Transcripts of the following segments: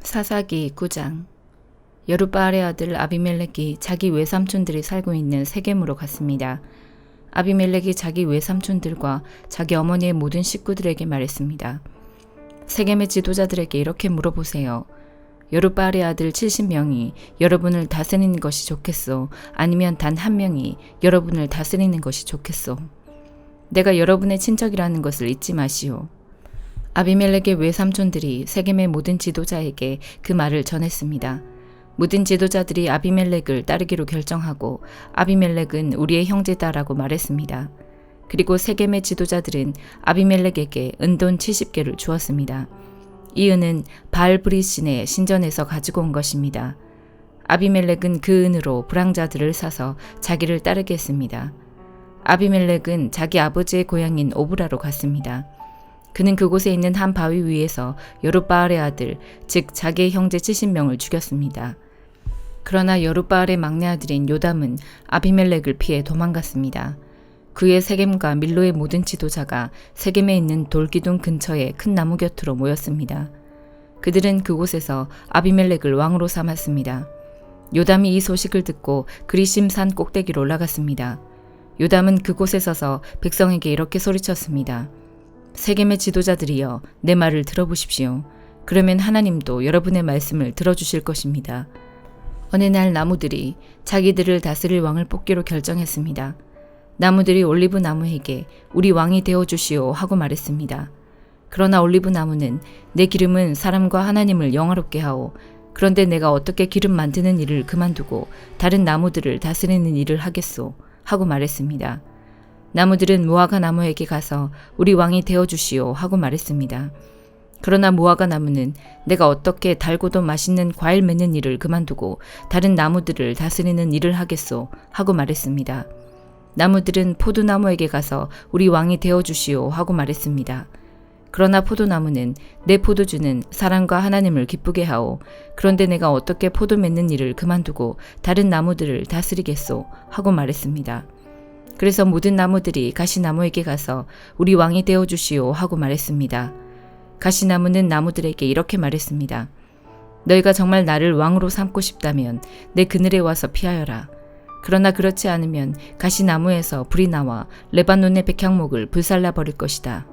사사기 9장. 여룻바알의 아들 아비멜렉이 자기 외삼촌들이 살고 있는 세겜으로 갔습니다. 아비멜렉이 자기 외삼촌들과 자기 어머니의 모든 식구들에게 말했습니다. 세겜의 지도자들에게 이렇게 물어보세요. 여룻바알의 아들 70명이 여러분을 다스리는 것이 좋겠소? 아니면 단 한 명이 여러분을 다스리는 것이 좋겠소? 내가 여러분의 친척이라는 것을 잊지 마시오. 아비멜렉의 외삼촌들이 세겜의 모든 지도자에게 그 말을 전했습니다. 모든 지도자들이 아비멜렉을 따르기로 결정하고 아비멜렉은 우리의 형제다라고 말했습니다. 그리고 세겜의 지도자들은 아비멜렉에게 은돈 70개를 주었습니다. 이 은은 바알브릿신의 신전에서 가지고 온 것입니다. 아비멜렉은 그 은으로 불황자들을 사서 자기를 따르게 했습니다. 아비멜렉은 자기 아버지의 고향인 오브라로 갔습니다. 그는 그곳에 있는 한 바위 위에서 여룻바알의 아들, 즉 자기의 형제 70명을 죽였습니다. 그러나 여룻바알의 막내 아들인 요담은 아비멜렉을 피해 도망갔습니다. 그의 세겜과 밀로의 모든 지도자가 세겜에 있는 돌기둥 근처의 큰 나무 곁으로 모였습니다. 그들은 그곳에서 아비멜렉을 왕으로 삼았습니다. 요담이 이 소식을 듣고 그리심산 꼭대기로 올라갔습니다. 요담은 그곳에 서서 백성에게 이렇게 소리쳤습니다. 세겜의 지도자들이여, 내 말을 들어보십시오. 그러면 하나님도 여러분의 말씀을 들어주실 것입니다. 어느 날 나무들이 자기들을 다스릴 왕을 뽑기로 결정했습니다. 나무들이 올리브 나무에게 우리 왕이 되어주시오 하고 말했습니다. 그러나 올리브 나무는 내 기름은 사람과 하나님을 영화롭게 하오. 그런데 내가 어떻게 기름 만드는 일을 그만두고 다른 나무들을 다스리는 일을 하겠소 하고 말했습니다. 나무들은 무화과 나무에게 가서 우리 왕이 되어주시오 하고 말했습니다. 그러나 무화과 나무는 내가 어떻게 달고도 맛있는 과일 맺는 일을 그만두고 다른 나무들을 다스리는 일을 하겠소 하고 말했습니다. 나무들은 포도나무에게 가서 우리 왕이 되어주시오 하고 말했습니다. 그러나 포도나무는 내 포도주는 사람과 하나님을 기쁘게 하오. 그런데 내가 어떻게 포도 맺는 일을 그만두고 다른 나무들을 다스리겠소 하고 말했습니다. 그래서 모든 나무들이 가시나무에게 가서 우리 왕이 되어주시오 하고 말했습니다. 가시나무는 나무들에게 이렇게 말했습니다. 너희가 정말 나를 왕으로 삼고 싶다면 내 그늘에 와서 피하여라. 그러나 그렇지 않으면 가시나무에서 불이 나와 레바논의 백향목을 불살라 버릴 것이다.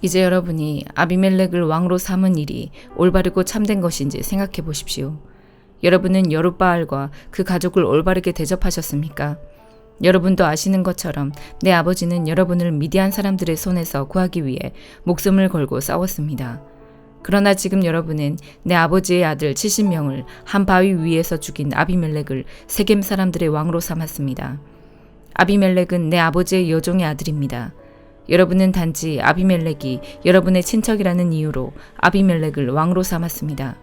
이제 여러분이 아비멜렉을 왕으로 삼은 일이 올바르고 참된 것인지 생각해 보십시오. 여러분은 여룻바알과 그 가족을 올바르게 대접하셨습니까? 여러분도 아시는 것처럼 내 아버지는 여러분을 미디안 사람들의 손에서 구하기 위해 목숨을 걸고 싸웠습니다. 그러나 지금 여러분은 내 아버지의 아들 70명을 한 바위 위에서 죽인 아비멜렉을 세겜 사람들의 왕으로 삼았습니다. 아비멜렉은 내 아버지의 여종의 아들입니다. 여러분은 단지 아비멜렉이 여러분의 친척이라는 이유로 아비멜렉을 왕으로 삼았습니다.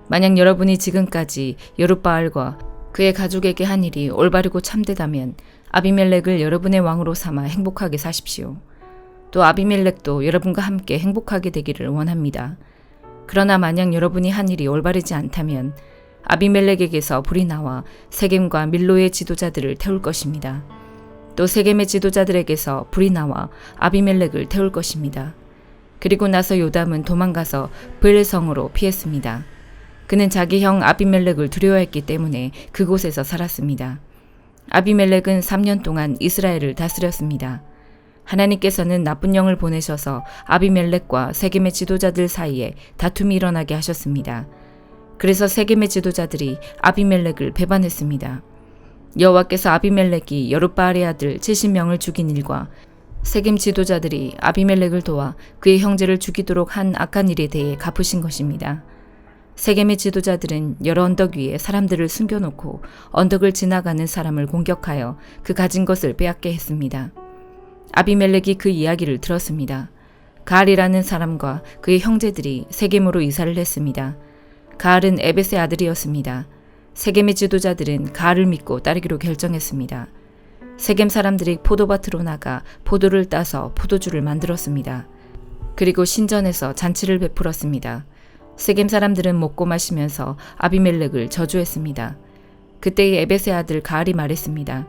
만약 여러분이 지금까지 여룻바알과 그의 가족에게 한 일이 올바르고 참되다면 아비멜렉을 여러분의 왕으로 삼아 행복하게 사십시오. 또 아비멜렉도 여러분과 함께 행복하게 되기를 원합니다. 그러나 만약 여러분이 한 일이 올바르지 않다면 아비멜렉에게서 불이 나와 세겜과 밀로의 지도자들을 태울 것입니다. 또 세겜의 지도자들에게서 불이 나와 아비멜렉을 태울 것입니다. 그리고 나서 요담은 도망가서 브엘성으로 피했습니다. 그는 자기 형 아비멜렉을 두려워했기 때문에 그곳에서 살았습니다. 아비멜렉은 3년 동안 이스라엘을 다스렸습니다. 하나님께서는 나쁜 영을 보내셔서 아비멜렉과 세겜의 지도자들 사이에 다툼이 일어나게 하셨습니다. 그래서 세겜의 지도자들이 아비멜렉을 배반했습니다. 여호와께서 아비멜렉이 여룻바알의 아들 70명을 죽인 일과 세겜 지도자들이 아비멜렉을 도와 그의 형제를 죽이도록 한 악한 일에 대해 갚으신 것입니다. 세겜의 지도자들은 여러 언덕 위에 사람들을 숨겨놓고 언덕을 지나가는 사람을 공격하여 그 가진 것을 빼앗게 했습니다. 아비멜렉이 그 이야기를 들었습니다. 가알이라는 사람과 그의 형제들이 세겜으로 이사를 했습니다. 가알은 에벳의 아들이었습니다. 세겜의 지도자들은 가알을 믿고 따르기로 결정했습니다. 세겜 사람들이 포도밭으로 나가 포도를 따서 포도주를 만들었습니다. 그리고 신전에서 잔치를 베풀었습니다. 세겜 사람들은 먹고 마시면서 아비멜렉을 저주했습니다. 그때 에벳의 아들 가알이 말했습니다.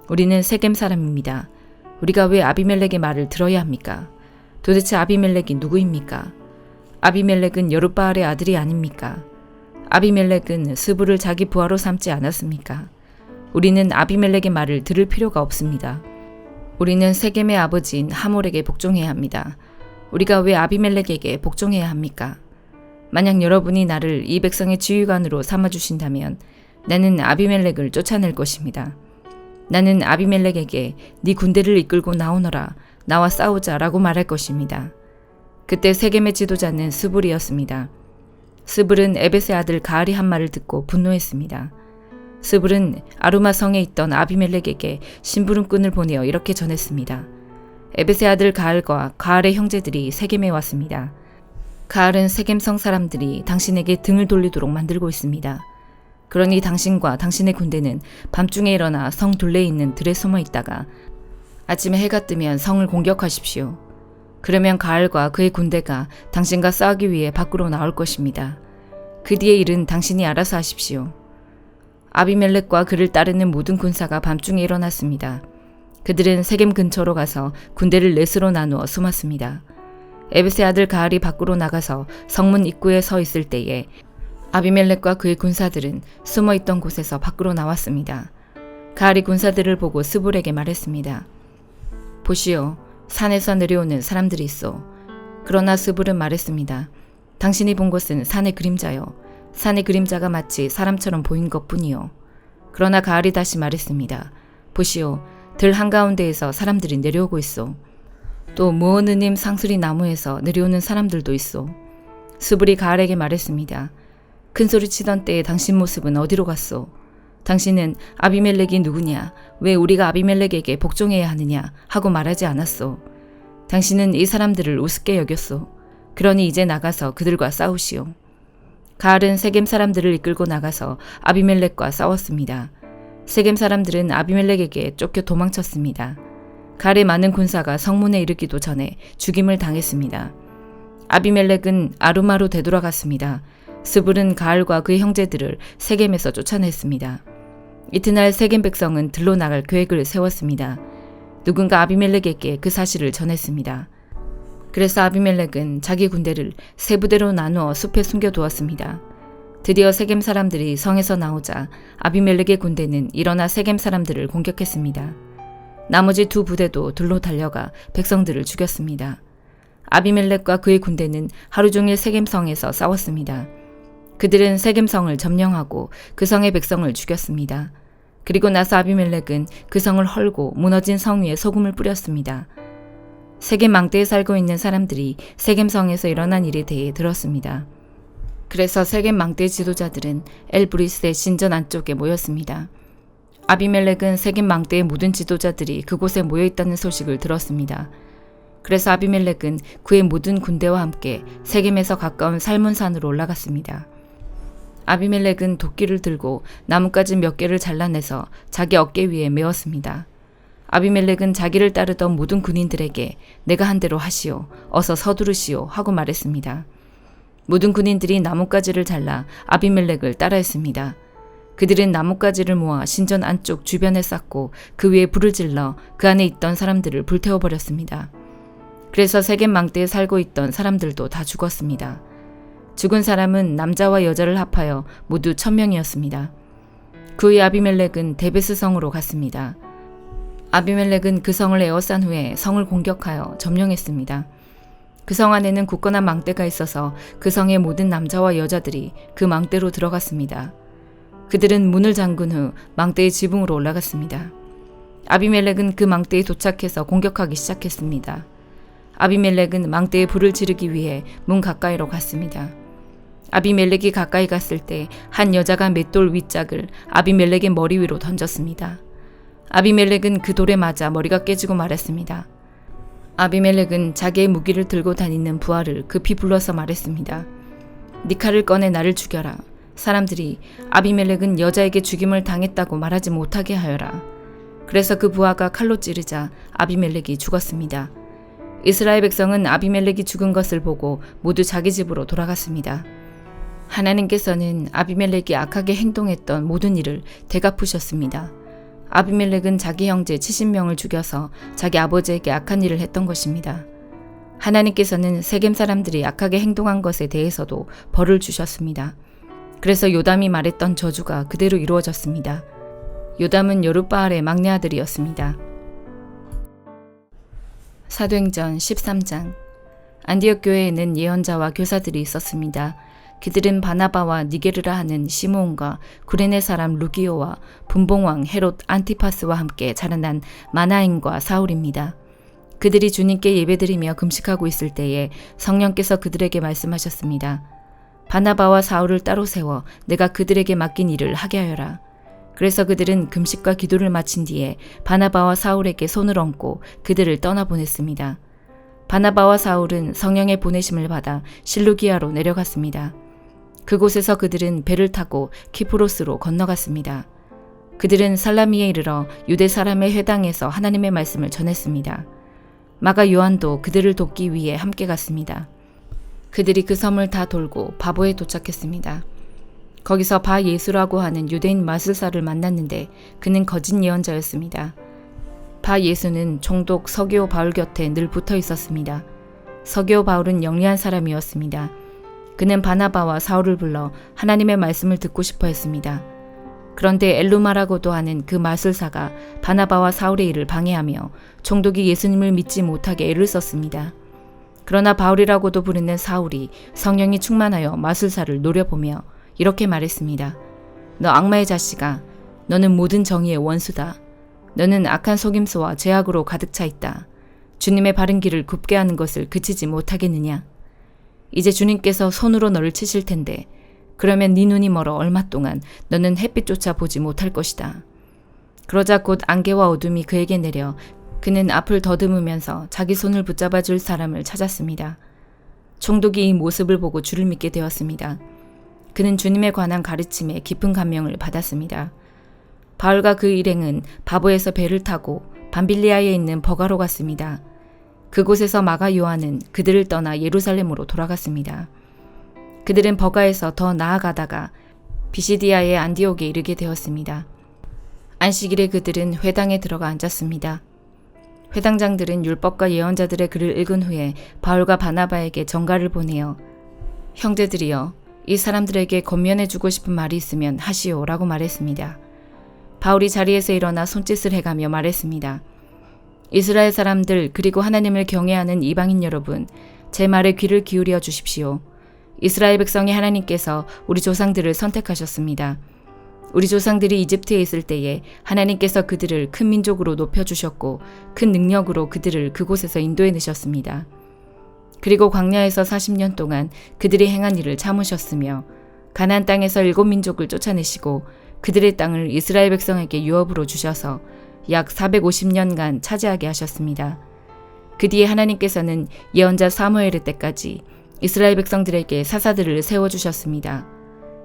우리는 세겜 사람입니다. 우리가 왜 아비멜렉의 말을 들어야 합니까? 도대체 아비멜렉이 누구입니까? 아비멜렉은 여룻바알의 아들이 아닙니까? 아비멜렉은 스불을 자기 부하로 삼지 않았습니까? 우리는 아비멜렉의 말을 들을 필요가 없습니다. 우리는 세겜의 아버지인 하몰에게 복종해야 합니다. 우리가 왜 아비멜렉에게 복종해야 합니까? 만약 여러분이 나를 이 백성의 지휘관으로 삼아주신다면 나는 아비멜렉을 쫓아낼 것입니다. 나는 아비멜렉에게 네 군대를 이끌고 나오너라, 나와 싸우자 라고 말할 것입니다. 그때 세겜의 지도자는 스불이었습니다. 스불은 에벳의 아들 가알이 한 말을 듣고 분노했습니다. 스불은 아루마 성에 있던 아비멜렉에게 심부름꾼을 보내어 이렇게 전했습니다. 에벳의 아들 가알과 가알의 형제들이 세겜에 왔습니다. 가알은 세겜성 사람들이 당신에게 등을 돌리도록 만들고 있습니다. 그러니 당신과 당신의 군대는 밤중에 일어나 성 둘레에 있는 들에 숨어 있다가 아침에 해가 뜨면 성을 공격하십시오. 그러면 가알과 그의 군대가 당신과 싸우기 위해 밖으로 나올 것입니다. 그 뒤의 일은 당신이 알아서 하십시오. 아비멜렉과 그를 따르는 모든 군사가 밤중에 일어났습니다. 그들은 세겜 근처로 가서 군대를 넷으로 나누어 숨었습니다. 에벳의 아들 가알이 밖으로 나가서 성문 입구에 서 있을 때에 아비멜렉과 그의 군사들은 숨어있던 곳에서 밖으로 나왔습니다. 가알이 군사들을 보고 스불에게 말했습니다. 보시오, 산에서 내려오는 사람들이 있어. 그러나 스불은 말했습니다. 당신이 본 것은 산의 그림자요. 산의 그림자가 마치 사람처럼 보인 것뿐이요. 그러나 가알이 다시 말했습니다. 보시오, 들 한가운데에서 사람들이 내려오고 있어. 또 무어느님 상수리 나무에서 내려오는 사람들도 있어. 스불이 가알에게 말했습니다. 큰소리 치던 때에 당신 모습은 어디로 갔소? 당신은 아비멜렉이 누구냐? 왜 우리가 아비멜렉에게 복종해야 하느냐? 하고 말하지 않았소. 당신은 이 사람들을 우습게 여겼소. 그러니 이제 나가서 그들과 싸우시오. 가알은 세겜 사람들을 이끌고 나가서 아비멜렉과 싸웠습니다. 세겜 사람들은 아비멜렉에게 쫓겨 도망쳤습니다. 가알의 많은 군사가 성문에 이르기도 전에 죽임을 당했습니다. 아비멜렉은 아루마로 되돌아갔습니다. 스불은 가알과 그의 형제들을 세겜에서 쫓아냈습니다. 이튿날 세겜 백성은 들로 나갈 계획을 세웠습니다. 누군가 아비멜렉에게 그 사실을 전했습니다. 그래서 아비멜렉은 자기 군대를 세 부대로 나누어 숲에 숨겨두었습니다. 드디어 세겜 사람들이 성에서 나오자 아비멜렉의 군대는 일어나 세겜 사람들을 공격했습니다. 나머지 두 부대도 들로 달려가 백성들을 죽였습니다. 아비멜렉과 그의 군대는 하루 종일 세겜성에서 싸웠습니다. 그들은 세겜성을 점령하고 그 성의 백성을 죽였습니다. 그리고 나서 아비멜렉은 그 성을 헐고 무너진 성 위에 소금을 뿌렸습니다. 세겜 망대에 살고 있는 사람들이 세겜성에서 일어난 일에 대해 들었습니다. 그래서 세겜 망대 지도자들은 엘브리스의 신전 안쪽에 모였습니다. 아비멜렉은 세겜 망대의 모든 지도자들이 그곳에 모여있다는 소식을 들었습니다. 그래서 아비멜렉은 그의 모든 군대와 함께 세겜에서 가까운 살문산으로 올라갔습니다. 아비멜렉은 도끼를 들고 나뭇가지 몇 개를 잘라내서 자기 어깨 위에 메었습니다. 아비멜렉은 자기를 따르던 모든 군인들에게 내가 한 대로 하시오, 어서 서두르시오 하고 말했습니다. 모든 군인들이 나뭇가지를 잘라 아비멜렉을 따라했습니다. 그들은 나뭇가지를 모아 신전 안쪽 주변에 쌓고 그 위에 불을 질러 그 안에 있던 사람들을 불태워버렸습니다. 그래서 세겜 망대에 살고 있던 사람들도 다 죽었습니다. 죽은 사람은 남자와 여자를 합하여 모두 1000명이었습니다. 그 후에 아비멜렉은 데베스 성으로 갔습니다. 아비멜렉은 그 성을 에워싼 후에 성을 공격하여 점령했습니다. 그 성 안에는 굳건한 망대가 있어서 그 성의 모든 남자와 여자들이 그 망대로 들어갔습니다. 그들은 문을 잠근 후 망대의 지붕으로 올라갔습니다. 아비멜렉은 그 망대에 도착해서 공격하기 시작했습니다. 아비멜렉은 망대에 불을 지르기 위해 문 가까이로 갔습니다. 아비멜렉이 가까이 갔을 때 한 여자가 맷돌 윗짝을 아비멜렉의 머리 위로 던졌습니다. 아비멜렉은 그 돌에 맞아 머리가 깨지고 말았습니다. 아비멜렉은 자기의 무기를 들고 다니는 부하를 급히 불러서 말했습니다. 네 칼을 꺼내 나를 죽여라. 사람들이 아비멜렉은 여자에게 죽임을 당했다고 말하지 못하게 하여라. 그래서 그 부하가 칼로 찌르자 아비멜렉이 죽었습니다. 이스라엘 백성은 아비멜렉이 죽은 것을 보고 모두 자기 집으로 돌아갔습니다. 하나님께서는 아비멜렉이 악하게 행동했던 모든 일을 되갚으셨습니다. 아비멜렉은 자기 형제 70명을 죽여서 자기 아버지에게 악한 일을 했던 것입니다. 하나님께서는 세겜 사람들이 악하게 행동한 것에 대해서도 벌을 주셨습니다. 그래서 요담이 말했던 저주가 그대로 이루어졌습니다. 요담은 여룻바알의 막내 아들이었습니다. 사도행전 13장. 안디옥 교회에는 예언자와 교사들이 있었습니다. 그들은 바나바와 니게르라 하는 시므온과 구레네 사람 루기오와 분봉왕 헤롯 안티파스와 함께 자라난 마나임과 사울입니다. 그들이 주님께 예배드리며 금식하고 있을 때에 성령께서 그들에게 말씀하셨습니다. 바나바와 사울을 따로 세워 내가 그들에게 맡긴 일을 하게 하여라. 그래서 그들은 금식과 기도를 마친 뒤에 바나바와 사울에게 손을 얹고 그들을 떠나보냈습니다. 바나바와 사울은 성령의 보내심을 받아 실루기아로 내려갔습니다. 그곳에서 그들은 배를 타고 키프로스로 건너갔습니다. 그들은 살라미에 이르러 유대 사람의 회당에서 하나님의 말씀을 전했습니다. 마가 요한도 그들을 돕기 위해 함께 갔습니다. 그들이 그 섬을 다 돌고 바보에 도착했습니다. 거기서 바 예수라고 하는 유대인 마술사를 만났는데 그는 거짓 예언자였습니다. 바 예수는 총독 서기오 바울 곁에 늘 붙어 있었습니다. 서기오 바울은 영리한 사람이었습니다. 그는 바나바와 사울을 불러 하나님의 말씀을 듣고 싶어 했습니다. 그런데 엘루마라고도 하는 그 마술사가 바나바와 사울의 일을 방해하며 총독이 예수님을 믿지 못하게 애를 썼습니다. 그러나 바울이라고도 부르는 사울이 성령이 충만하여 마술사를 노려보며 이렇게 말했습니다. 너 악마의 자식아, 너는 모든 정의의 원수다. 너는 악한 속임수와 죄악으로 가득 차 있다. 주님의 바른 길을 굽게 하는 것을 그치지 못하겠느냐? 이제 주님께서 손으로 너를 치실 텐데 그러면 네 눈이 멀어 얼마 동안 너는 햇빛조차 보지 못할 것이다. 그러자 곧 안개와 어둠이 그에게 내려 그는 앞을 더듬으면서 자기 손을 붙잡아 줄 사람을 찾았습니다. 총독이 이 모습을 보고 주를 믿게 되었습니다. 그는 주님에 관한 가르침에 깊은 감명을 받았습니다. 바울과 그 일행은 바보에서 배를 타고 밤빌리아에 있는 버가로 갔습니다. 그곳에서 마가 요한은 그들을 떠나 예루살렘으로 돌아갔습니다. 그들은 버가에서 더 나아가다가 비시디아의 안디옥에 이르게 되었습니다. 안식일에 그들은 회당에 들어가 앉았습니다. 회당장들은 율법과 예언자들의 글을 읽은 후에 바울과 바나바에게 전가를 보내어 형제들이여 이 사람들에게 권면해주고 싶은 말이 있으면 하시오라고 말했습니다. 바울이 자리에서 일어나 손짓을 해가며 말했습니다. 이스라엘 사람들 그리고 하나님을 경외하는 이방인 여러분, 제 말에 귀를 기울여 주십시오. 이스라엘 백성의 하나님께서 우리 조상들을 선택하셨습니다. 우리 조상들이 이집트에 있을 때에 하나님께서 그들을 큰 민족으로 높여주셨고 큰 능력으로 그들을 그곳에서 인도해내셨습니다. 그리고 광야에서 40년 동안 그들이 행한 일을 참으셨으며 가나안 땅에서 7민족을 쫓아내시고 그들의 땅을 이스라엘 백성에게 유업으로 주셔서 약 450년간 차지하게 하셨습니다. 그 뒤에 하나님께서는 예언자 사무엘의 때까지 이스라엘 백성들에게 사사들을 세워주셨습니다.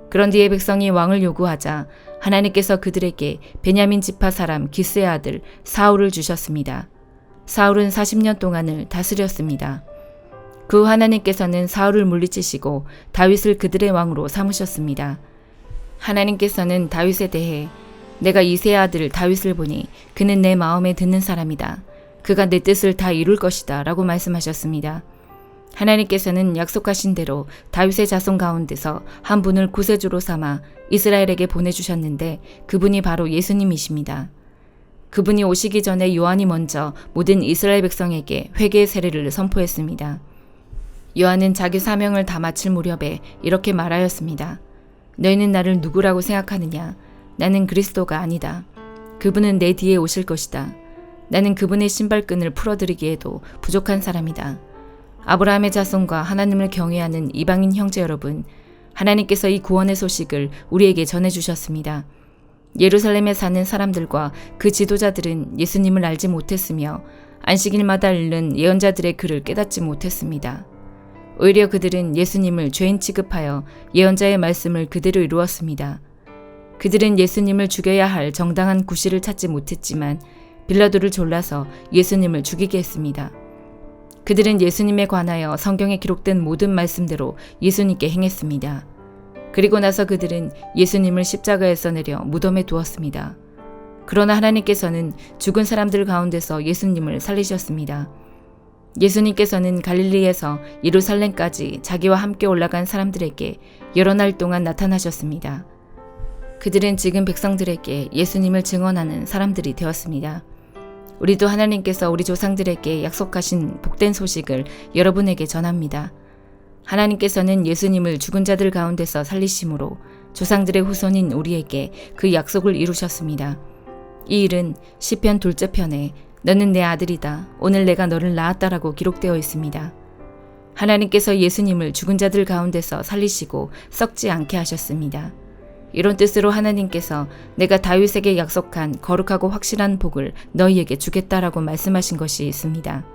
그런 뒤에 백성이 왕을 요구하자 하나님께서 그들에게 베냐민 지파 사람 기스의 아들 사울을 주셨습니다. 사울은 40년 동안을 다스렸습니다. 그 후 하나님께서는 사울을 물리치시고 다윗을 그들의 왕으로 삼으셨습니다. 하나님께서는 다윗에 대해 내가 이새의 아들 다윗을 보니 그는 내 마음에 드는 사람이다. 그가 내 뜻을 다 이룰 것이다 라고 말씀하셨습니다. 하나님께서는 약속하신 대로 다윗의 자손 가운데서 한 분을 구세주로 삼아 이스라엘에게 보내주셨는데 그분이 바로 예수님이십니다. 그분이 오시기 전에 요한이 먼저 모든 이스라엘 백성에게 회개의 세례를 선포했습니다. 요한은 자기 사명을 다 마칠 무렵에 이렇게 말하였습니다. 너희는 나를 누구라고 생각하느냐? 나는 그리스도가 아니다. 그분은 내 뒤에 오실 것이다. 나는 그분의 신발끈을 풀어드리기에도 부족한 사람이다. 아브라함의 자손과 하나님을 경외하는 이방인 형제 여러분, 하나님께서 이 구원의 소식을 우리에게 전해주셨습니다. 예루살렘에 사는 사람들과 그 지도자들은 예수님을 알지 못했으며 안식일마다 읽는 예언자들의 글을 깨닫지 못했습니다. 오히려 그들은 예수님을 죄인 취급하여 예언자의 말씀을 그대로 이루었습니다. 그들은 예수님을 죽여야 할 정당한 구실을 찾지 못했지만 빌라도를 졸라서 예수님을 죽이게 했습니다. 그들은 예수님에 관하여 성경에 기록된 모든 말씀대로 예수님께 행했습니다. 그리고 나서 그들은 예수님을 십자가에서 내려 무덤에 두었습니다. 그러나 하나님께서는 죽은 사람들 가운데서 예수님을 살리셨습니다. 예수님께서는 갈릴리에서 예루살렘까지 자기와 함께 올라간 사람들에게 여러 날 동안 나타나셨습니다. 그들은 지금 백성들에게 예수님을 증언하는 사람들이 되었습니다. 우리도 하나님께서 우리 조상들에게 약속하신 복된 소식을 여러분에게 전합니다. 하나님께서는 예수님을 죽은 자들 가운데서 살리심으로 조상들의 후손인 우리에게 그 약속을 이루셨습니다. 이 일은 시편 2째 편에 너는 내 아들이다. 오늘 내가 너를 낳았다라고 기록되어 있습니다. 하나님께서 예수님을 죽은 자들 가운데서 살리시고 썩지 않게 하셨습니다. 이런 뜻으로 하나님께서 내가 다윗에게 약속한 거룩하고 확실한 복을 너희에게 주겠다라고 말씀하신 것이 있습니다.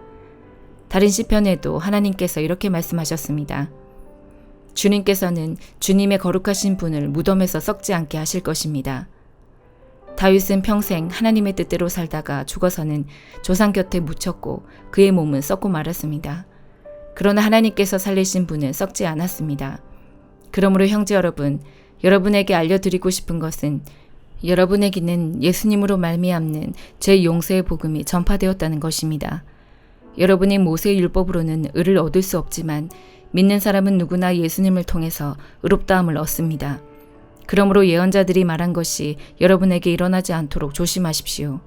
다른 시편에도 하나님께서 이렇게 말씀하셨습니다. 주님께서는 주님의 거룩하신 분을 무덤에서 썩지 않게 하실 것입니다. 다윗은 평생 하나님의 뜻대로 살다가 죽어서는 조상 곁에 묻혔고 그의 몸은 썩고 말았습니다. 그러나 하나님께서 살리신 분은 썩지 않았습니다. 그러므로 형제 여러분, 여러분에게 알려드리고 싶은 것은 여러분에게는 예수님으로 말미암는 죄 용서의 복음이 전파되었다는 것입니다. 여러분이 모세의 율법으로는 의를 얻을 수 없지만 믿는 사람은 누구나 예수님을 통해서 의롭다함을 얻습니다. 그러므로 예언자들이 말한 것이 여러분에게 일어나지 않도록 조심하십시오.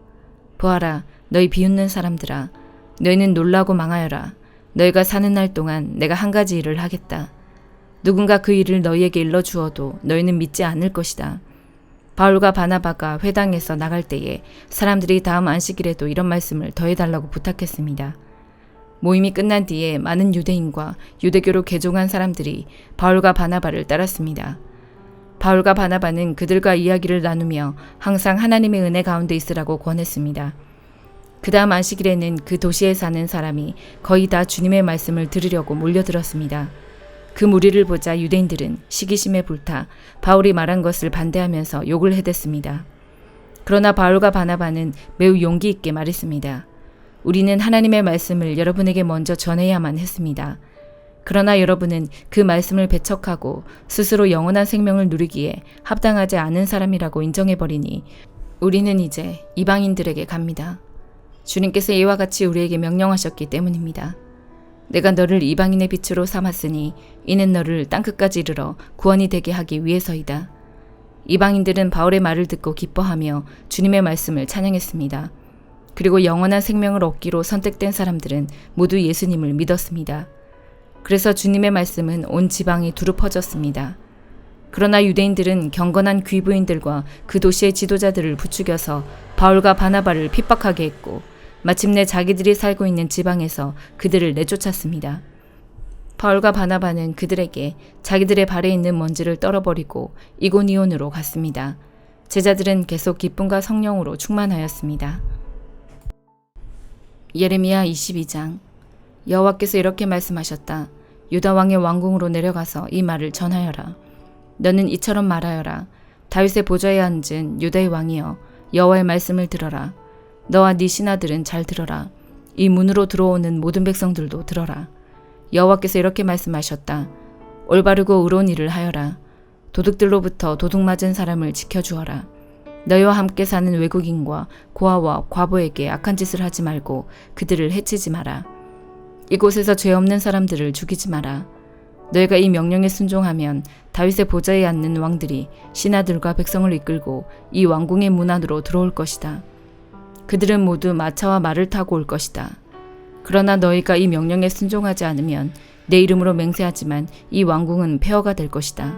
보아라, 너희 비웃는 사람들아, 너희는 놀라고 망하여라. 너희가 사는 날 동안 내가 한 가지 일을 하겠다. 누군가 그 일을 너희에게 일러주어도 너희는 믿지 않을 것이다. 바울과 바나바가 회당에서 나갈 때에 사람들이 다음 안식일에도 이런 말씀을 더해달라고 부탁했습니다. 모임이 끝난 뒤에 많은 유대인과 유대교로 개종한 사람들이 바울과 바나바를 따랐습니다. 바울과 바나바는 그들과 이야기를 나누며 항상 하나님의 은혜 가운데 있으라고 권했습니다. 그 다음 안식일에는 그 도시에 사는 사람이 거의 다 주님의 말씀을 들으려고 몰려들었습니다. 그 무리를 보자 유대인들은 시기심에 불타 바울이 말한 것을 반대하면서 욕을 해댔습니다. 그러나 바울과 바나바는 매우 용기 있게 말했습니다. 우리는 하나님의 말씀을 여러분에게 먼저 전해야만 했습니다. 그러나 여러분은 그 말씀을 배척하고 스스로 영원한 생명을 누리기에 합당하지 않은 사람이라고 인정해버리니 우리는 이제 이방인들에게 갑니다. 주님께서 이와 같이 우리에게 명령하셨기 때문입니다. 내가 너를 이방인의 빛으로 삼았으니 이는 너를 땅끝까지 이르러 구원이 되게 하기 위해서이다. 이방인들은 바울의 말을 듣고 기뻐하며 주님의 말씀을 찬양했습니다. 그리고 영원한 생명을 얻기로 선택된 사람들은 모두 예수님을 믿었습니다. 그래서 주님의 말씀은 온 지방에 두루 퍼졌습니다. 그러나 유대인들은 경건한 귀부인들과 그 도시의 지도자들을 부추겨서 바울과 바나바를 핍박하게 했고 마침내 자기들이 살고 있는 지방에서 그들을 내쫓았습니다. 바울과 바나바는 그들에게 자기들의 발에 있는 먼지를 떨어버리고 이고니온으로 갔습니다. 제자들은 계속 기쁨과 성령으로 충만하였습니다. 예레미야 22장. 여호와께서 이렇게 말씀하셨다. 유다 왕의 왕궁으로 내려가서 이 말을 전하여라. 너는 이처럼 말하여라. 다윗의 보좌에 앉은 유다의 왕이여, 여호와의 말씀을 들어라. 너와 네 신하들은 잘 들어라. 이 문으로 들어오는 모든 백성들도 들어라. 여호와께서 이렇게 말씀하셨다. 올바르고 의로운 일을 하여라. 도둑들로부터 도둑 맞은 사람을 지켜주어라. 너희와 함께 사는 외국인과 고아와 과부에게 악한 짓을 하지 말고 그들을 해치지 마라. 이곳에서 죄 없는 사람들을 죽이지 마라. 너희가 이 명령에 순종하면 다윗의 보좌에 앉는 왕들이 신하들과 백성을 이끌고 이 왕궁의 문 안으로 들어올 것이다. 그들은 모두 마차와 말을 타고 올 것이다. 그러나 너희가 이 명령에 순종하지 않으면 내 이름으로 맹세하지만 이 왕궁은 폐허가 될 것이다.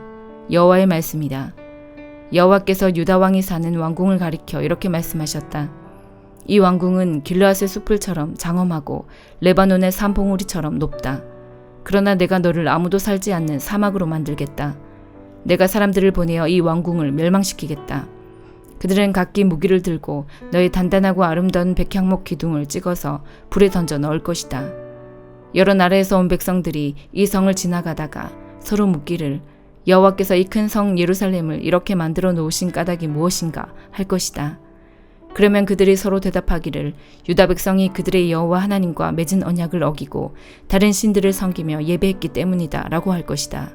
여호와의 말씀이다. 여호와께서 유다 왕이 사는 왕궁을 가리켜 이렇게 말씀하셨다. 이 왕궁은 길르앗의 숲을처럼 장엄하고 레바논의 산봉우리처럼 높다. 그러나 내가 너를 아무도 살지 않는 사막으로 만들겠다. 내가 사람들을 보내어 이 왕궁을 멸망시키겠다. 그들은 각기 무기를 들고 너의 단단하고 아름다운 백향목 기둥을 찍어서 불에 던져 넣을 것이다. 여러 나라에서 온 백성들이 이 성을 지나가다가 서로 묻기를 여호와께서 이 큰 성 예루살렘을 이렇게 만들어 놓으신 까닭이 무엇인가 할 것이다. 그러면 그들이 서로 대답하기를 유다 백성이 그들의 여호와 하나님과 맺은 언약을 어기고 다른 신들을 섬기며 예배했기 때문이다 라고 할 것이다.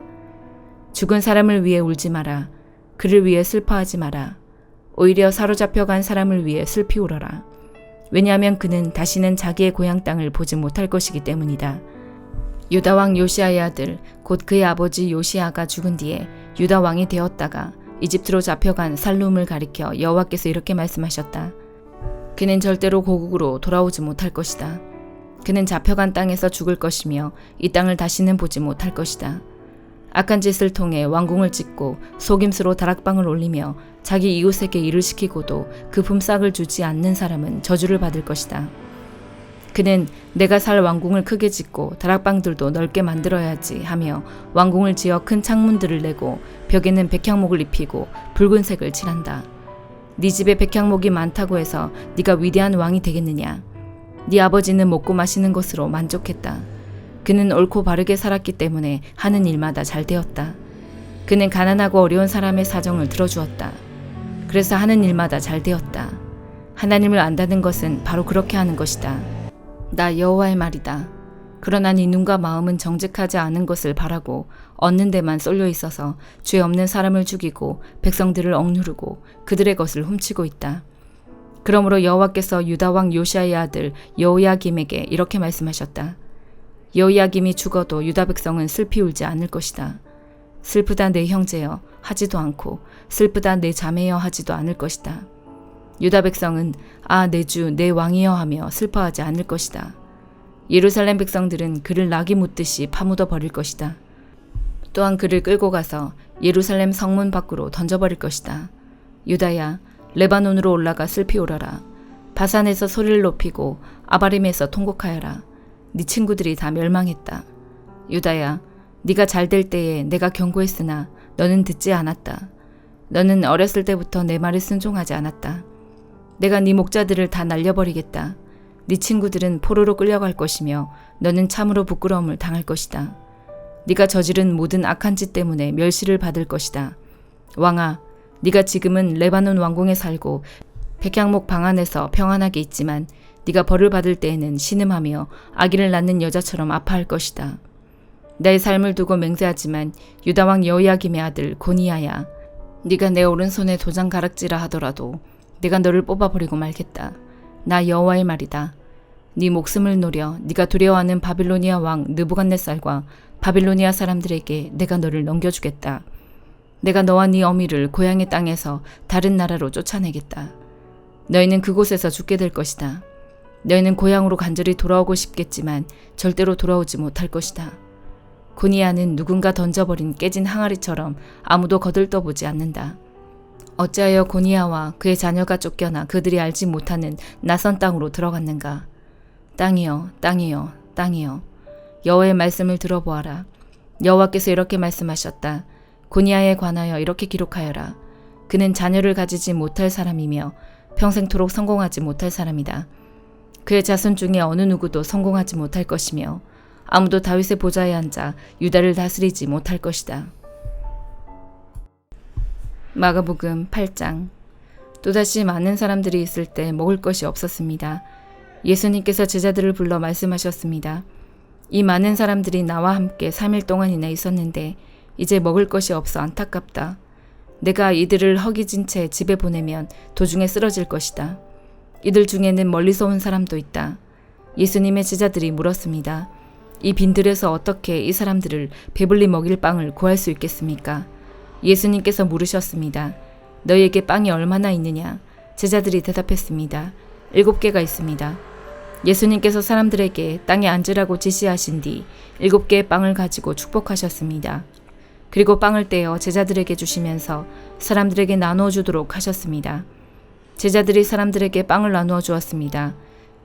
죽은 사람을 위해 울지 마라. 그를 위해 슬퍼하지 마라. 오히려 사로잡혀간 사람을 위해 슬피 울어라. 왜냐하면 그는 다시는 자기의 고향 땅을 보지 못할 것이기 때문이다. 유다 왕 요시아의 아들 곧 그의 아버지 요시아가 죽은 뒤에 유다 왕이 되었다가 이집트로 잡혀간 살룸을 가리켜 여호와께서 이렇게 말씀하셨다. 그는 절대로 고국으로 돌아오지 못할 것이다. 그는 잡혀간 땅에서 죽을 것이며 이 땅을 다시는 보지 못할 것이다. 악한 짓을 통해 왕궁을 짓고 속임수로 다락방을 올리며 자기 이웃에게 일을 시키고도 그 품삯을 주지 않는 사람은 저주를 받을 것이다. 그는 내가 살 왕궁을 크게 짓고 다락방들도 넓게 만들어야지 하며 왕궁을 지어 큰 창문들을 내고 벽에는 백향목을 입히고 붉은색을 칠한다. 네 집에 백향목이 많다고 해서 네가 위대한 왕이 되겠느냐? 네 아버지는 먹고 마시는 것으로 만족했다. 그는 옳고 바르게 살았기 때문에 하는 일마다 잘 되었다. 그는 가난하고 어려운 사람의 사정을 들어주었다. 그래서 하는 일마다 잘 되었다. 하나님을 안다는 것은 바로 그렇게 하는 것이다. 나 여호와의 말이다. 그러나 네 눈과 마음은 정직하지 않은 것을 바라고 얻는 데만 쏠려 있어서 죄 없는 사람을 죽이고 백성들을 억누르고 그들의 것을 훔치고 있다. 그러므로 여호와께서 유다 왕 요시아의 아들 여호야김에게 이렇게 말씀하셨다. 여호야김이 죽어도 유다 백성은 슬피 울지 않을 것이다. 슬프다 내 형제여 하지도 않고 슬프다 내 자매여 하지도 않을 것이다. 유다 백성은 아 내 주 내 왕이여 하며 슬퍼하지 않을 것이다. 예루살렘 백성들은 그를 낙이 묻듯이 파묻어 버릴 것이다. 또한 그를 끌고 가서 예루살렘 성문 밖으로 던져버릴 것이다. 유다야 레바논으로 올라가 슬피 울어라. 바산에서 소리를 높이고 아바림에서 통곡하여라. 네 친구들이 다 멸망했다. 유다야 네가 잘 될 때에 내가 경고했으나 너는 듣지 않았다. 너는 어렸을 때부터 내 말을 순종하지 않았다. 내가 네 목자들을 다 날려버리겠다. 네 친구들은 포로로 끌려갈 것이며 너는 참으로 부끄러움을 당할 것이다. 네가 저지른 모든 악한 짓 때문에 멸시를 받을 것이다. 왕아, 네가 지금은 레바논 왕궁에 살고 백향목 방 안에서 평안하게 있지만 네가 벌을 받을 때에는 신음하며 아기를 낳는 여자처럼 아파할 것이다. 나의 삶을 두고 맹세하지만 유다 왕 여호야김의 아들 고니야야, 네가 내 오른손에 도장 가락지라 하더라도 내가 너를 뽑아버리고 말겠다. 나 여호와의 말이다. 네 목숨을 노려 네가 두려워하는 바빌로니아 왕 느부갓네살과 바빌로니아 사람들에게 내가 너를 넘겨주겠다. 내가 너와 네 어미를 고향의 땅에서 다른 나라로 쫓아내겠다. 너희는 그곳에서 죽게 될 것이다. 너희는 고향으로 간절히 돌아오고 싶겠지만 절대로 돌아오지 못할 것이다. 고니야는 누군가 던져버린 깨진 항아리처럼 아무도 거들떠보지 않는다. 어찌하여 고니야와 그의 자녀가 쫓겨나 그들이 알지 못하는 낯선 땅으로 들어갔는가? 땅이여, 땅이여, 땅이여. 여호와의 말씀을 들어보아라. 여호와께서 이렇게 말씀하셨다. 고니야에 관하여 이렇게 기록하여라. 그는 자녀를 가지지 못할 사람이며 평생토록 성공하지 못할 사람이다. 그의 자손 중에 어느 누구도 성공하지 못할 것이며 아무도 다윗의 보좌에 앉아 유다를 다스리지 못할 것이다. 마가복음 8장. 또다시 많은 사람들이 있을 때 먹을 것이 없었습니다. 예수님께서 제자들을 불러 말씀하셨습니다. 이 많은 사람들이 나와 함께 3일 동안이나 있었는데 이제 먹을 것이 없어 안타깝다. 내가 이들을 허기진 채 집에 보내면 도중에 쓰러질 것이다. 이들 중에는 멀리서 온 사람도 있다. 예수님의 제자들이 물었습니다. 이 빈들에서 어떻게 이 사람들을 배불리 먹일 빵을 구할 수 있겠습니까? 예수님께서 물으셨습니다. 너희에게 빵이 얼마나 있느냐? 제자들이 대답했습니다. 7개가 있습니다. 예수님께서 사람들에게 땅에 앉으라고 지시하신 뒤 7개의 빵을 가지고 축복하셨습니다. 그리고 빵을 떼어 제자들에게 주시면서 사람들에게 나누어 주도록 하셨습니다. 제자들이 사람들에게 빵을 나누어 주었습니다.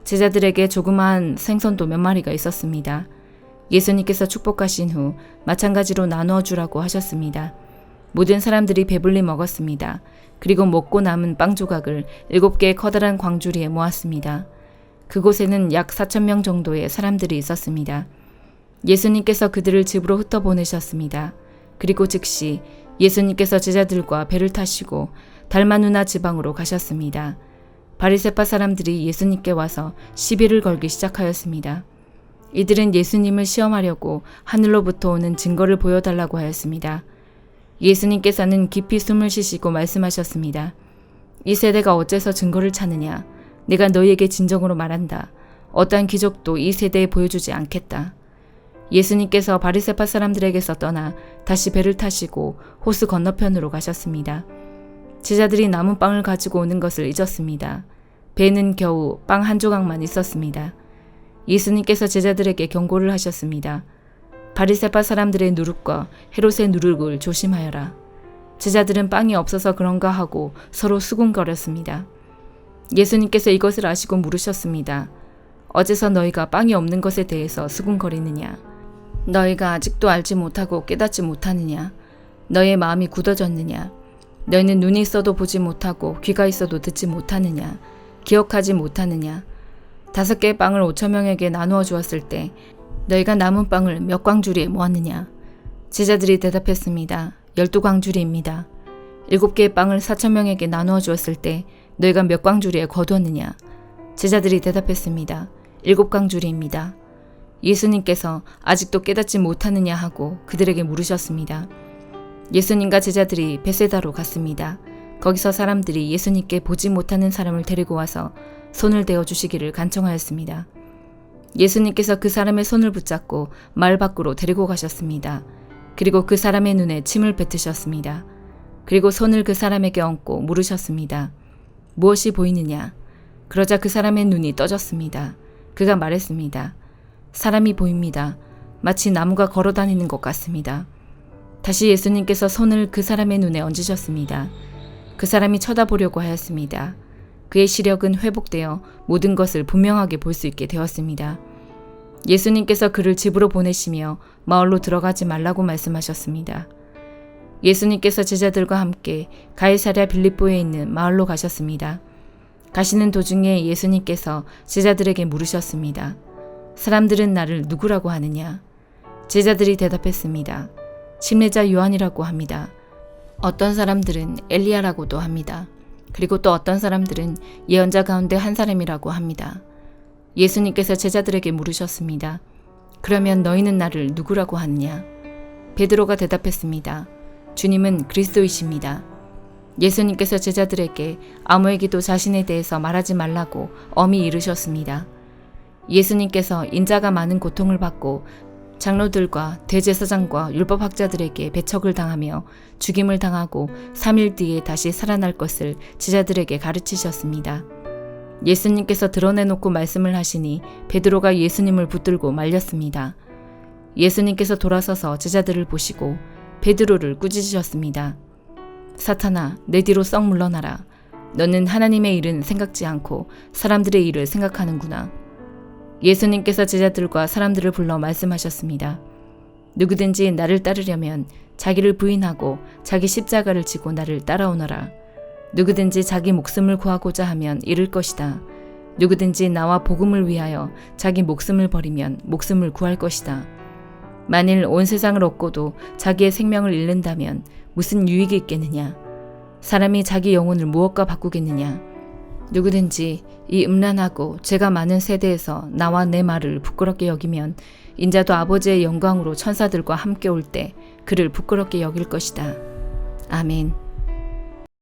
제자들에게 조그마한 생선도 몇 마리가 있었습니다. 예수님께서 축복하신 후 마찬가지로 나누어 주라고 하셨습니다. 모든 사람들이 배불리 먹었습니다. 그리고 먹고 남은 빵 조각을 7개의 커다란 광주리에 모았습니다. 그곳에는 약 4,000명 정도의 사람들이 있었습니다. 예수님께서 그들을 집으로 흩어보내셨습니다. 그리고 즉시 예수님께서 제자들과 배를 타시고 달마누나 지방으로 가셨습니다. 바리새파 사람들이 예수님께 와서 시비를 걸기 시작하였습니다. 이들은 예수님을 시험하려고 하늘로부터 오는 증거를 보여달라고 하였습니다. 예수님께서는 깊이 숨을 쉬시고 말씀하셨습니다. 이 세대가 어째서 증거를 찾느냐? 내가 너희에게 진정으로 말한다. 어떠한 기적도 이 세대에 보여주지 않겠다. 예수님께서 바리새파 사람들에게서 떠나 다시 배를 타시고 호수 건너편으로 가셨습니다. 제자들이 남은 빵을 가지고 오는 것을 잊었습니다. 배는 겨우 빵 한 조각만 있었습니다. 예수님께서 제자들에게 경고를 하셨습니다. 바리새파 사람들의 누룩과 헤롯의 누룩을 조심하여라. 제자들은 빵이 없어서 그런가 하고 서로 수군거렸습니다. 예수님께서 이것을 아시고 물으셨습니다. 어째서 너희가 빵이 없는 것에 대해서 수군거리느냐? 너희가 아직도 알지 못하고 깨닫지 못하느냐? 너희의 마음이 굳어졌느냐? 너희는 눈이 있어도 보지 못하고 귀가 있어도 듣지 못하느냐? 기억하지 못하느냐? 5개의 빵을 5,000명에게 나누어 주었을 때 너희가 남은 빵을 몇 광주리에 모았느냐? 제자들이 대답했습니다. 12광주리입니다. 7개의 빵을 4,000명에게 나누어 주었을 때 너희가 몇 광주리에 거두었느냐? 제자들이 대답했습니다. 7광주리입니다. 예수님께서 아직도 깨닫지 못하느냐 하고 그들에게 물으셨습니다. 예수님과 제자들이 베세다로 갔습니다. 거기서 사람들이 예수님께 보지 못하는 사람을 데리고 와서 손을 대어 주시기를 간청하였습니다. 예수님께서 그 사람의 손을 붙잡고 마을 밖으로 데리고 가셨습니다. 그리고 그 사람의 눈에 침을 뱉으셨습니다. 그리고 손을 그 사람에게 얹고 물으셨습니다. 무엇이 보이느냐? 그러자 그 사람의 눈이 떠졌습니다. 그가 말했습니다. 사람이 보입니다. 마치 나무가 걸어다니는 것 같습니다. 다시 예수님께서 손을 그 사람의 눈에 얹으셨습니다. 그 사람이 쳐다보려고 하였습니다. 그의 시력은 회복되어 모든 것을 분명하게 볼 수 있게 되었습니다. 예수님께서 그를 집으로 보내시며 마을로 들어가지 말라고 말씀하셨습니다. 예수님께서 제자들과 함께 가이사랴 빌립보에 있는 마을로 가셨습니다. 가시는 도중에 예수님께서 제자들에게 물으셨습니다. 사람들은 나를 누구라고 하느냐? 제자들이 대답했습니다. 침례자 요한이라고 합니다. 어떤 사람들은 엘리야라고도 합니다. 그리고 또 어떤 사람들은 예언자 가운데 한 사람이라고 합니다. 예수님께서 제자들에게 물으셨습니다. 그러면 너희는 나를 누구라고 하느냐? 베드로가 대답했습니다. 주님은 그리스도이십니다. 예수님께서 제자들에게 아무에게도 자신에 대해서 말하지 말라고 엄히 이르셨습니다. 예수님께서 인자가 많은 고통을 받고 장로들과 대제사장과 율법학자들에게 배척을 당하며 죽임을 당하고 3일 뒤에 다시 살아날 것을 제자들에게 가르치셨습니다. 예수님께서 드러내놓고 말씀을 하시니 베드로가 예수님을 붙들고 말렸습니다. 예수님께서 돌아서서 제자들을 보시고 베드로를 꾸짖으셨습니다. 사탄아, 내 뒤로 썩 물러나라. 너는 하나님의 일은 생각지 않고 사람들의 일을 생각하는구나. 예수님께서 제자들과 사람들을 불러 말씀하셨습니다. 누구든지 나를 따르려면 자기를 부인하고 자기 십자가를 지고 나를 따라오너라. 누구든지 자기 목숨을 구하고자 하면 잃을 것이다. 누구든지 나와 복음을 위하여 자기 목숨을 버리면 목숨을 구할 것이다. 만일 온 세상을 얻고도 자기의 생명을 잃는다면 무슨 유익이 있겠느냐? 사람이 자기 영혼을 무엇과 바꾸겠느냐? 누구든지 이 음란하고 죄가 많은 세대에서 나와 내 말을 부끄럽게 여기면 인자도 아버지의 영광으로 천사들과 함께 올 때 그를 부끄럽게 여길 것이다. 아멘.